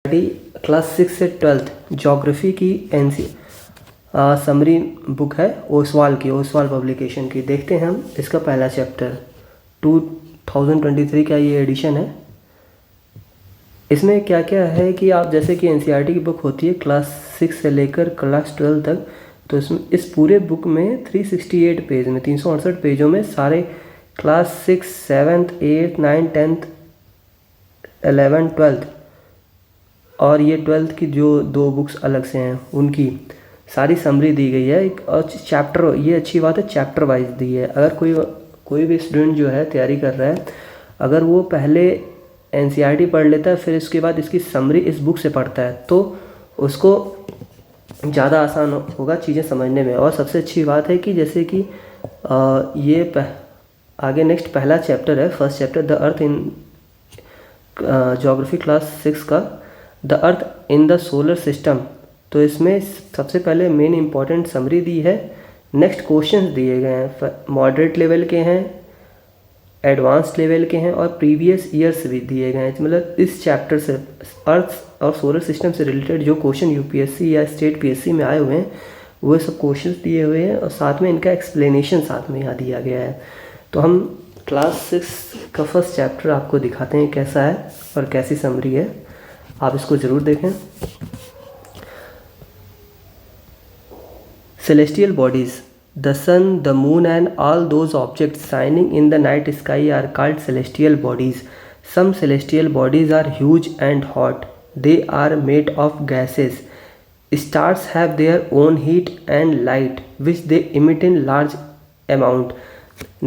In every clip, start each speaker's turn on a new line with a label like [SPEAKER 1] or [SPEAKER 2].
[SPEAKER 1] Class 6 से 12th geography की summary book है ओसवाल पब्लिकेशन की। देखते हैं हम इसका पहला चैप्टर 2023 का ये एडिशन है। इसमें क्या क्या है कि आप जैसे कि एनसीईआरटी की बुक होती है क्लास 6 से लेकर क्लास 12 तक, तो इसमें इस पूरे बुक में 368 पेज में 368 पेजों में सारे class 6, 7th, 8th, 9th, 10th, 11th, 12th और ये 12th की जो दो बुक्स अलग से हैं उनकी सारी समरी दी गई है। एक और चैप्टर, ये अच्छी बात है, चैप्टर वाइज दी है। अगर कोई भी स्टूडेंट जो है तैयारी कर रहा है, अगर वो पहले एनसीईआरटी पढ़ लेता है फिर उसके बाद इसकी समरी इस बुक से पढ़ता है तो उसको ज़्यादा आसान होगा चीज़ें समझने में। और सबसे अच्छी बात है कि जैसे कि आगे नेक्स्ट पहला चैप्टर है, first chapter the earth in geography class 6 का, the earth in the solar system. तो इसमें सबसे पहले मेन इंपॉर्टेंट समरी दी है। नेक्स्ट क्वेश्चंस दिए गए हैं, मॉडरेट लेवल के हैं, एडवांस लेवल के हैं और प्रीवियस ईयर्स भी दिए गए हैं। मतलब इस चैप्टर से अर्थ और सोलर सिस्टम से रिलेटेड जो क्वेश्चन यूपीएससी या स्टेट पीएससी में आए हुए हैं वो सब क्वेश्चंस दिए हुए हैं और साथ में इनका एक्सप्लेनेशन साथ में यहाँ दिया गया है। तो हम क्लास 6 का फर्स्ट चैप्टर आपको दिखाते हैं कैसा है और कैसी समरी है, आप इसको ज़रूर देखें। Celestial bodies, the sun, the moon and all those objects shining in the night sky are called celestial bodies. Some celestial bodies are huge and hot. They are made of gases. Stars have their own heat and light which they emit in large amount.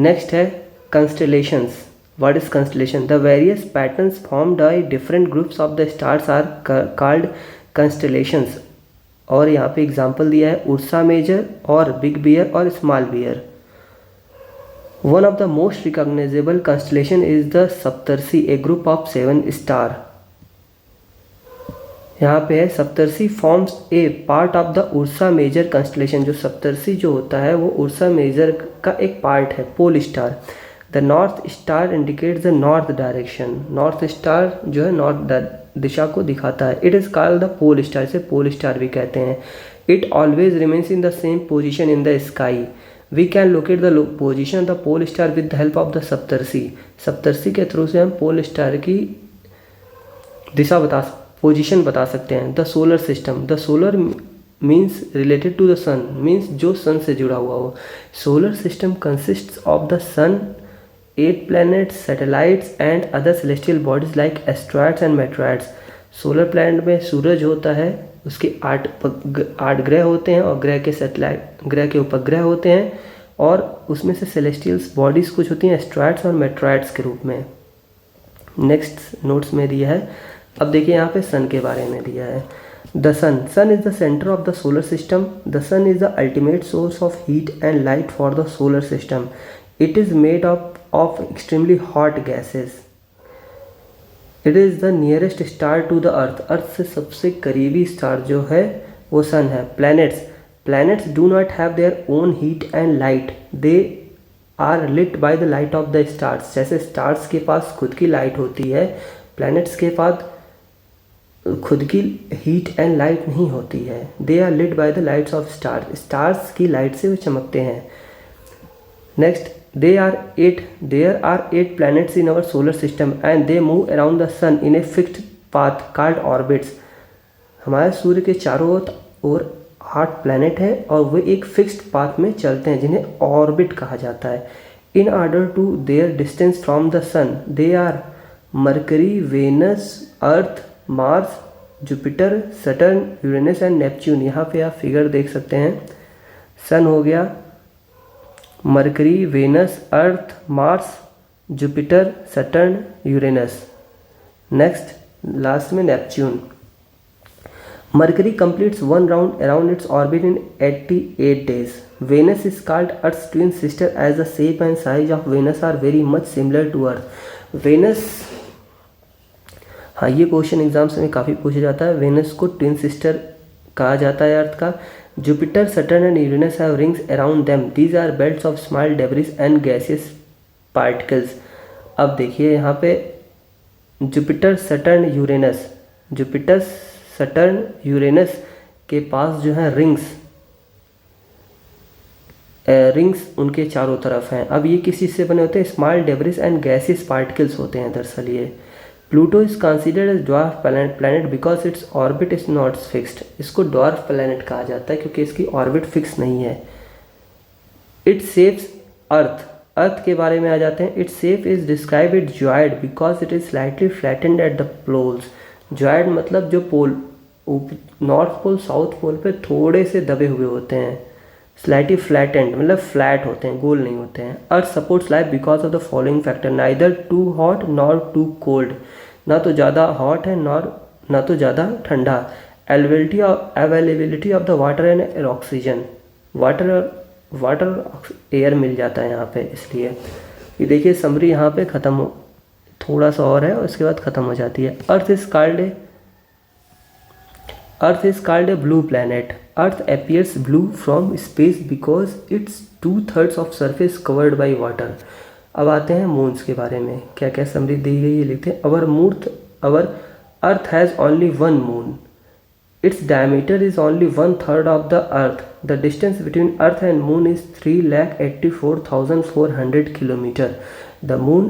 [SPEAKER 1] Next है constellations. What is constellation? The various patterns formed by different groups of the stars are called constellations. और यहाँ पे example दिया है Ursa Major और big bear और small bear. One of the most recognisable constellation is the Saptarishi, a group of 7 star. यहाँ पे है Saptarishi forms a part of the Ursa Major constellation. जो सप्तर्षी जो होता है वो उर्सा मेजर का एक पार्ट है, pole star. The north star indicates the north direction. North star जो है नॉर्थ दिशा को दिखाता है। It is called the pole star, इसे पोल स्टार भी कहते हैं। It always remains in the same position in the sky. We can locate the position the pole star with the help of the Saptarishi. Saptarishi के through से हम pole star की दिशा position बता सकते हैं। The solar system, the solar means related to the sun, means जो sun से जुड़ा हुआ हो। Solar system consists of the sun, 8 planets, satellites and other celestial bodies like asteroids and meteorites. Solar planet में सूरज होता है, उसके 8 ग्रह होते हैं और ग्रह के उपग्रह होते हैं और उसमें से सेलेस्टियल्स बॉडीज़ कुछ होती हैं एस्ट्रॉइड्स और मेटेरॉइड्स के रूप में। नेक्स्ट नोट्स में दिया है। अब देखिए यहाँ पे सन के बारे में दिया है। The sun is the centre of the solar system. The sun is the ultimate source of heat and light for the solar system. It is made up of extremely hot gases. It is the nearest star to the earth. अर्थ से सबसे करीबी star जो है वो सन है। Planets do not have their own heat and light. They are lit by the light of the stars. जैसे stars के पास खुद की लाइट होती है, प्लैनेट्स के पास खुद की हीट एंड लाइट नहीं होती है। They are lit by the lights of stars. Stars की लाइट से वो चमकते हैं। Next, there are 8 planets in our solar system and they move around the sun in a fixed path called orbits. हमारे सूर्य के चारों ओर 8 प्लैनेट हैं और वे एक फिक्स्ड पाथ में चलते हैं जिन्हें ऑर्बिट कहा जाता है। In order to their distance from the sun they are Mercury, Venus, Earth, Mars, Jupiter, Saturn, Uranus and Neptune. यहाँ पे आप फिगर देख सकते हैं। सन हो गया, Mercury, Venus, Earth, Mars, Jupiter, Saturn, Uranus. Next last में Neptune. Mercury completes one round around its orbit in 88 days. Venus is called Earth's twin sister as the shape and size of Venus are very much similar to Earth. Venus, हाँ ये question exams में काफ़ी पूछा जाता है। Venus को twin sister कहा जाता है अर्थ का। Jupiter, Saturn and Uranus have rings around them. These are belts of small debris and gaseous particles. अब देखिए यहाँ पे Jupiter, Saturn, Uranus Jupiter, Saturn, Uranus के पास जो है रिंग्स उनके चारों तरफ हैं। अब ये किस चीज़ से बने होते हैं? Small debris and gaseous particles होते हैं दरअसल ये। Pluto is considered as dwarf planet because its orbit is not fixed. इसको ड्वार्फ प्लैनेट कहा जाता है क्योंकि इसकी ऑर्बिट फिक्स नहीं है। इट शेप्स अर्थ के बारे में आ जाते हैं। It's shape is describe it geoid because it is slightly flattened at the poles. Geoid मतलब जो पोल, नॉर्थ पोल साउथ पोल पे थोड़े से दबे हुए होते हैं। स्लाइटली फ्लैटेंड मतलब फ्लैट होते हैं, गोल नहीं होते हैं। Earth supports life because of the following factor, neither too hot nor too cold. ना तो ज़्यादा हॉट है ना तो ज़्यादा ठंडा। Availability of the water and oxygen, water air मिल जाता है यहाँ पे, इसलिए ये देखिए समरी यहाँ पे ख़त्म हो, थोड़ा सा और है और इसके बाद ख़त्म हो जाती है। Earth is called a blue planet. Earth appears blue from space because it's 2/3 of surface covered by water. अब आते हैं मून्स के बारे में, क्या क्या समरी दी गई है, लिखते हैं। Our Earth has only one moon. Its diameter is only 1/3 of the Earth. The distance between Earth and Moon is 384,400 km. The Moon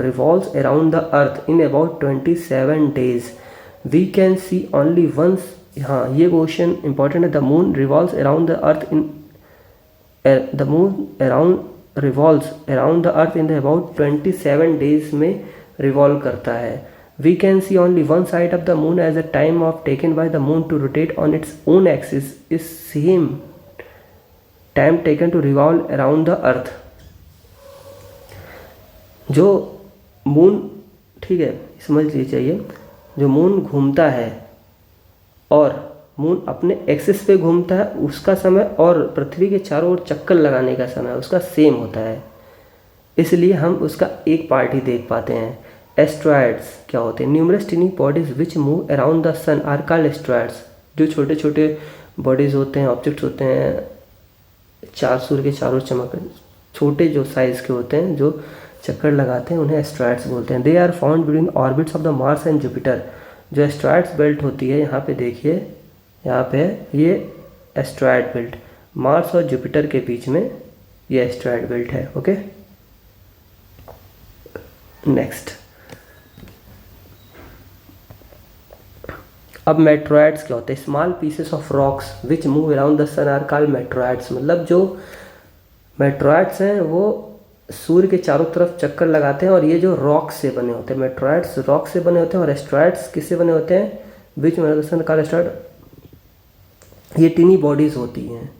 [SPEAKER 1] revolves around the Earth in about 27 days. We can see only once. हाँ, ये question important है। The Moon revolves around the Earth in about 27 days में revolve करता है। We can see only one side of the moon as the time of taken by the moon to rotate on its own axis is same time taken to revolve around the earth. जो moon, ठीक है समझ लीजिए चाहिए, जो moon घूमता है और मून अपने एक्सिस पे घूमता है उसका समय और पृथ्वी के चारों ओर चक्कर लगाने का समय उसका सेम होता है, इसलिए हम उसका एक पार्ट ही देख पाते हैं। एस्ट्रॉयड्स क्या होते हैं? Numerous tiny bodies which move around the sun are called asteroids. जो छोटे छोटे बॉडीज़ होते हैं, ऑब्जेक्ट्स होते हैं, सूर्य के चारों चमक, छोटे जो साइज़ के होते हैं जो चक्कर लगाते हैं उन्हें एस्ट्रॉयड्स बोलते हैं। They are found between orbits of the Mars and Jupiter. जो एस्ट्रॉयड्स बेल्ट होती है, यहाँ पे देखिए, यहाँ पे ये एस्ट्रॉयड बेल्ट मार्स और जुपिटर के बीच में ये एस्ट्रॉयड बेल्ट है। Okay, next. अब मेट्रॉइड्स क्या होते हैं? Small pieces of rocks which move around the sun are called meteoroids. मतलब जो मेट्रॉइड्स हैं वो सूर्य के चारों तरफ चक्कर लगाते हैं और ये जो रॉक से बने होते हैं, मेट्रॉइड्स रॉक से बने होते हैं। और एस्ट्रॉइड्स किससे बने होते हैं? Which move around the sun called asteroid. ये टिनी बॉडीज होती हैं,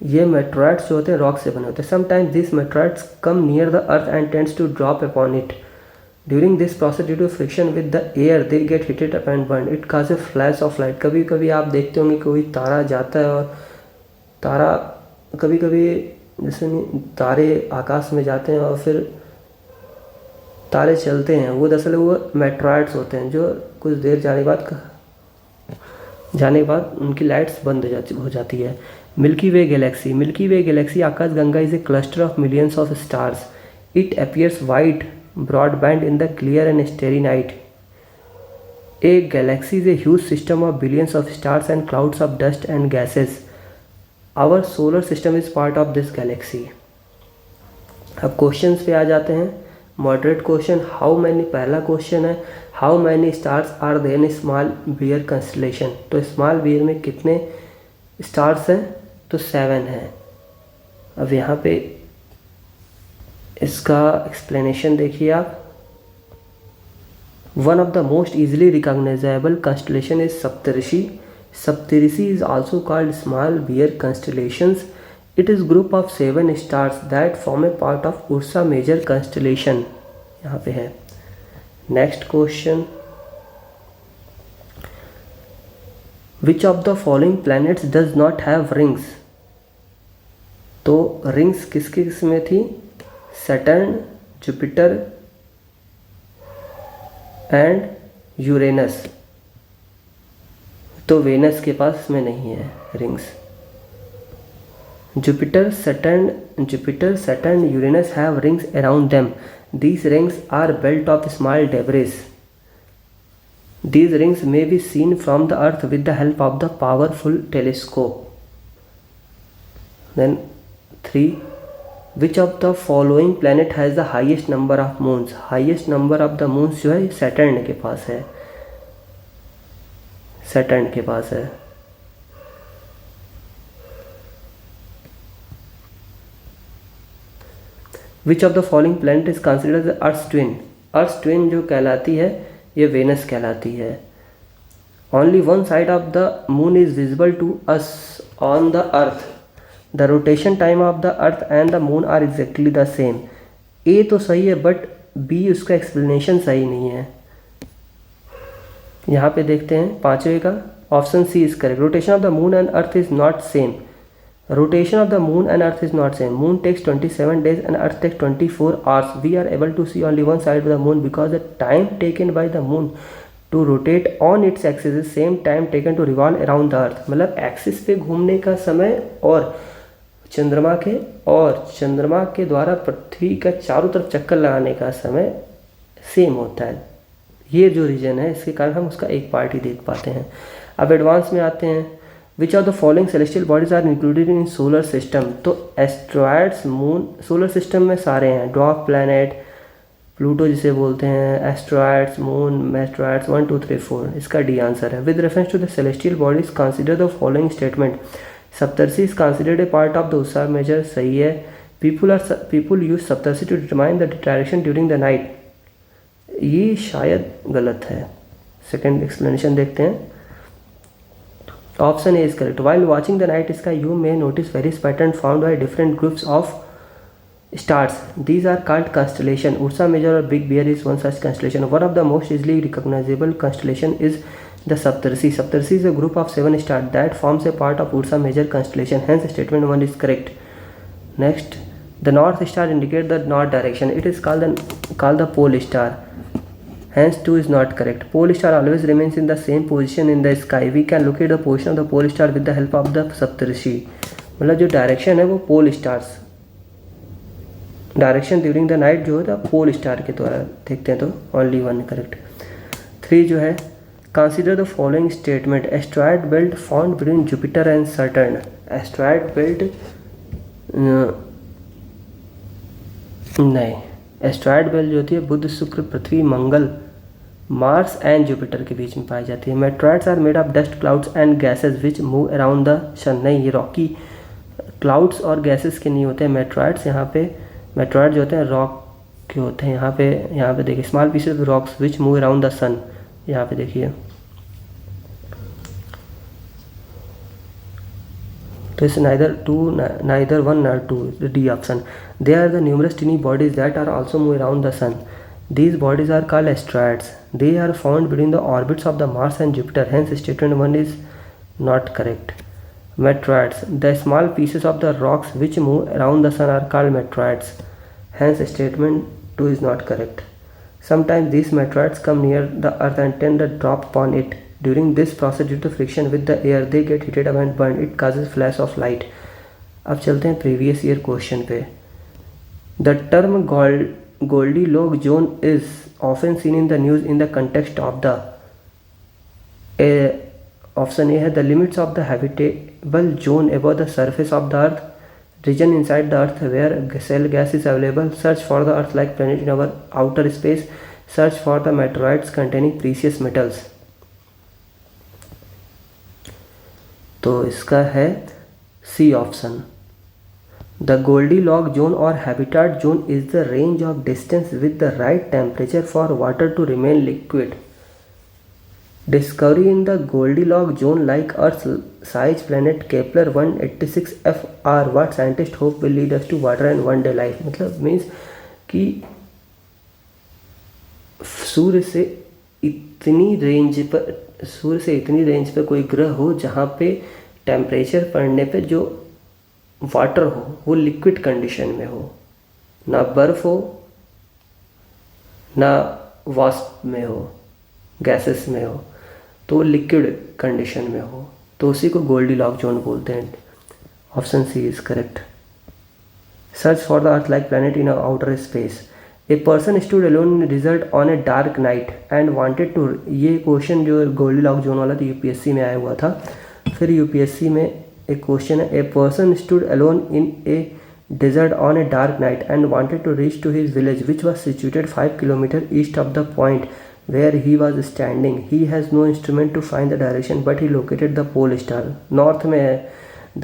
[SPEAKER 1] ये मेट्रॉइड्स जो होते हैं रॉक से बने होते हैं। Sometimes this meteoroids come near the earth and tends to drop upon it. During this process, due to friction with the air, they get heated up and burned. It causes flash of light. कभी कभी आप देखते होंगे कोई तारा जाता है और तारा कभी कभी जैसे तारे आकाश में जाते हैं और फिर तारे चलते हैं, वो दरअसल वो मेट्रॉइड्स होते हैं जो कुछ देर जाने के बाद उनकी लाइट्स बंद हो जाती है। Milky way Galaxy Akash Ganga is a cluster of millions of stars. It appears white broadband in the clear and starry night. A galaxy is a huge system of billions of stars and clouds of dust and gases. Our solar system is part of this galaxy. अब questions पे आ जाते हैं। Moderate question, how many, पहला question है how many stars are there in small bear constellation. तो small bear में कितने स्टार्स हैं? तो 7 हैं। अब यहाँ पे इसका एक्सप्लेनेशन देखिए आप। One of the most easily recognisable constellation is Saptarishi. Saptarishi is also called small bear constellations. It is group of 7 stars that form a part of Ursa Major constellation. यहाँ पे है। Next question, which of the following planets does not have rings. तो rings किस किस में थी? Saturn, Jupiter and Uranus. तो Venus के पास में नहीं है rings. Jupiter, Saturn, Uranus have rings around them. These rings are built of small debris. These rings may be seen from the earth with the help of the powerful telescope. Then 3. Which of the following planet has the highest number of moons? Highest number of the moons जो है Saturn के पास है, Saturn के पास है. Which of the following planet is considered the Earth's twin? Earth's twin जो कहलाती है ये वेनस कहलाती है. Only one side of the moon is visible to us on the earth. The rotation time of the earth and the moon are exactly the same. A तो सही है but B उसका एक्सप्लेनेशन सही नहीं है. यहाँ पे देखते हैं पांचवे का. Option C is correct. Rotation of the moon and earth is not same. Rotation of the moon and earth is not same. Moon takes 27 days and earth takes 24 hours. We are able to see only one side of the moon because the time taken by the moon to rotate on its axis is same time taken to revolve around the earth. मतलब axis पे घूमने का समय और चंद्रमा के द्वारा पृथ्वी का चारों तरफ चक्कर लगाने का समय सेम होता है. ये जो रीजन है इसके कारण हम उसका एक पार्ट ही देख पाते हैं. अब एडवांस में आते हैं. Which of the following celestial bodies are included in solar system? तो एस्ट्रॉयड्स मून सोलर सिस्टम में सारे हैं. ड्वार्फ प्लैनेट, प्लूटो जिसे बोलते हैं, एस्ट्रॉयड्स, मून, मेस्ट्रॉयड्स 1 2 3 4. इसका डी आंसर है. With reference to the celestial bodies consider the following statement. Saptarshi is considered a part of the Ursa Major. सही है. People use Saptarshi to determine the direction during the night. ये शायद गलत है. Second explanation देखते हैं. Option A is correct. While watching the night sky, you may notice various patterns found by different groups of stars. These are called constellation. Ursa Major or Big Bear is one such constellation. One of the most easily recognizable constellation is the Saptarshi. Saptarshi is a group of 7 stars that forms a part of Ursa Major constellation. Hence, statement 1 is correct. Next, the North Star indicates the north direction. It is called the pole star. Hence 2 is not correct. Pole star always remains in the same position in the sky. We can locate the position of the pole star with the help of the Saptarshi. मतलब जो direction है वो pole stars direction during the night जो है pole star के द्वारा देखते हैं. तो ओनली 1 करेक्ट. 3 जो है consider the following statement. Asteroid belt found between Jupiter and Saturn. Asteroid belt नहीं, एस्ट्रॉयड बेल्ट जो होती है बुध, शुक्र, पृथ्वी, मंगल, मार्स एंड जुपिटर के बीच में पाई जाती है. Meteoroids are made of dust clouds and gases which move around the sun. नहीं, ये रॉकी क्लाउड्स और गैसेस के नहीं होते हैं मेट्रॉइड्स. यहाँ पे मेट्रॉइड जो होते हैं रॉक के होते हैं. यहाँ पे देखिए small pieces of rocks which move around the sun. यहाँ पे देखिए तो इस neither 1 nor 2, the D option. They are the numerous tiny bodies that are also move around the sun. These bodies are called asteroids. They are found between the orbits of the Mars and Jupiter. Hence, statement 1 is not correct. Meteoroids. The small pieces of the rocks which move around the sun are called meteoroids. Hence, statement 2 is not correct. Sometimes these meteoroids come near the earth and tend to drop upon it. During this process, due to friction with the air, they get heated up and burned. It causes flash of light. अब चलते हैं previous year question पे. The term Goldilocks zone is often seen in the news in the context of the option A है the limits of the habitable zone above the surface of the earth, region inside the earth where shale gas is available, search for the earth-like planet in our outer space, search for the meteoroids containing precious metals. तो इसका है C option. The Goldilock zone और habitat zone is the range of distance with the right temperature for water to remain liquid. Discovery in the Goldilock zone like Earth size planet Kepler 186f are what scientist hope will lead us to water and one day life. मतलब means कि सूर्य से इतनी range पर कोई ग्रह हो जहाँ पे टेम्परेचर पड़ने पे जो वाटर हो वो लिक्विड कंडीशन में हो, ना बर्फ़ हो ना वास्प में हो, गैसेस में हो, तो लिक्विड कंडीशन में हो, तो उसी को गोल्डीलॉक जोन बोलते हैं. Option C is correct. Search for the earth like planet in outer space. A person stood alone in desert on a dark night and wanted to, ये क्वेश्चन जो Goldilock zone वाला तो UPSC में आया हुआ था। फिर यूपीएससी में एक क्वेश्चन है, ए person stood alone in A desert on a dark night and wanted to reach to his village which was situated 5 kilometers east of the point where he was standing. He has no instrument to find the direction but he located the pole star. North में है,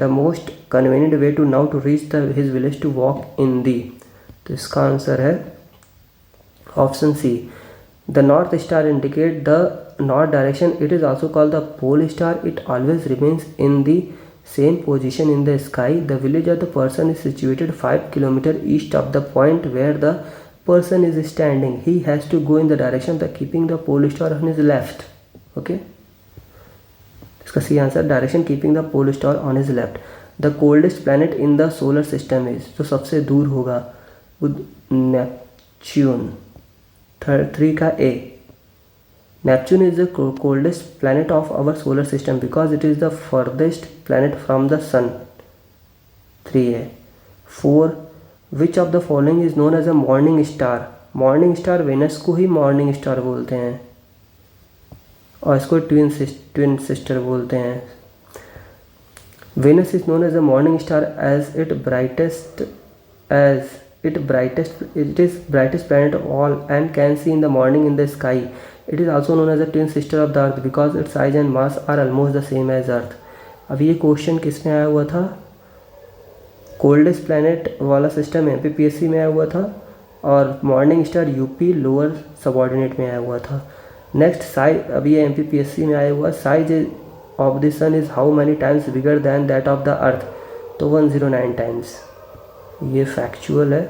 [SPEAKER 1] the most convenient way to now to reach his village to walk in the, तो इसका answer है option C. The north star indicate the north direction. It is also called the pole star. It always remains in the same position in the sky. The village of the person is situated 5 kilometers east of the point where the person is standing. He has to go in the direction of keeping the pole star on his left. Okay, इसका C answer direction keeping the pole star on his left. The coldest planet in the solar system is, जो सबसे दूर होगा Neptune. 3 का A, Neptune is the coldest planet of our solar system because it is the furthest planet from the sun. 3a. 4. Which of the following is known as a morning star? Morning star Venus को ही morning star बोलते हैं और इसको twin sister बोलते हैं। Venus is known as a morning star as it is brightest planet of all and can see in the morning in the sky. It is also known as a twin sister of the Earth because its size and mass are almost the same as Earth. अब ये question किस में आया हुआ था? Coldest planet वाला system MPPSC में आया हुआ था और morning star UP lower subordinate में आया हुआ था। नेक्स्ट साइज, अभी ये एमपीपीएससी में आया हुआ, size of the sun is how many times bigger than that of the earth, तो 109 टाइम्स। ये फैक्चुअल है।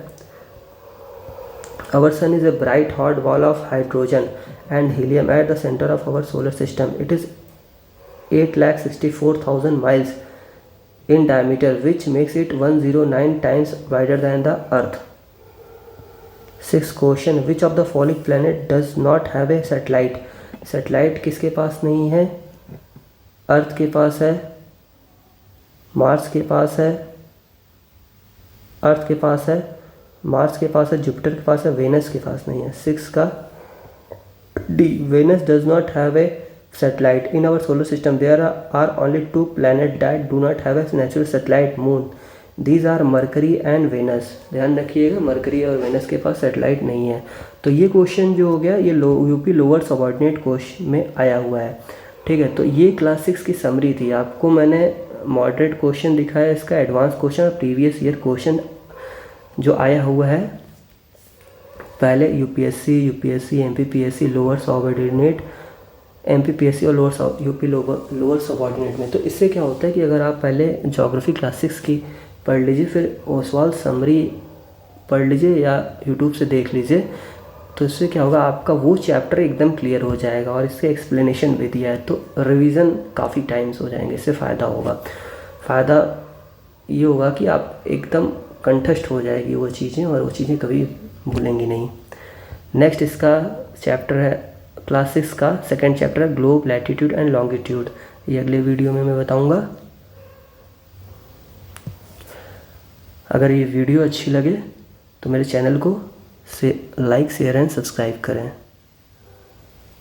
[SPEAKER 1] Our sun is a bright hot ball of hydrogen and helium at the center of our solar system. It is 8,64,000 miles in diameter, which makes it 109 times wider than the Earth. 6th question, which of the following planet does not have a satellite? Satellite किसके पास नहीं है? अर्थ के पास है, Mars के पास है, अर्थ के पास है, Mars के पास है, जुपिटर के पास है, वेनस के पास नहीं है। 6 का D, Venus does not have a satellite. In our solar system there are only 2 planet that do not have a natural satellite moon, these are Mercury and Venus. ध्यान रखिएगा, मरकरी और Venus के पास satellite नहीं है। तो ये question जो हो गया ये यूपी लोअर सबऑर्डिनेट क्वेश्चन में आया हुआ है। ठीक है, तो ये क्लास 6 की समरी थी। आपको मैंने मॉडरेट क्वेश्चन दिखाया, इसका एडवांस क्वेश्चन और प्रीवियस ईयर क्वेश्चन जो आया हुआ है पहले UPSC, MPPSC lower subordinate, MPPSC और यूपी लोअर सबऑर्डिनेट में। तो इससे क्या होता है कि अगर आप पहले ज्योग्राफी क्लास 6 की पढ़ लीजिए, फिर ओसवाल समरी पढ़ लीजिए या यूट्यूब से देख लीजिए, तो इससे क्या होगा, आपका वो चैप्टर एकदम क्लियर हो जाएगा और इसके एक्सप्लेनेशन भी दिया है, तो रिवीजन काफ़ी टाइम्स हो जाएंगे। इससे फ़ायदा होगा। फ़ायदा ये होगा कि आप एकदम कंठस्थ हो जाएगी वो चीज़ें और वो चीज़ें कभी भूलेंगी नहीं। नेक्स्ट इसका चैप्टर है क्लास 6 का सेकंड चैप्टर है ग्लोब, लैटिट्यूड एंड लॉन्गिट्यूड। ये अगले वीडियो में मैं बताऊंगा। अगर ये वीडियो अच्छी लगे तो मेरे चैनल को लाइक, शेयर एंड सब्सक्राइब करें।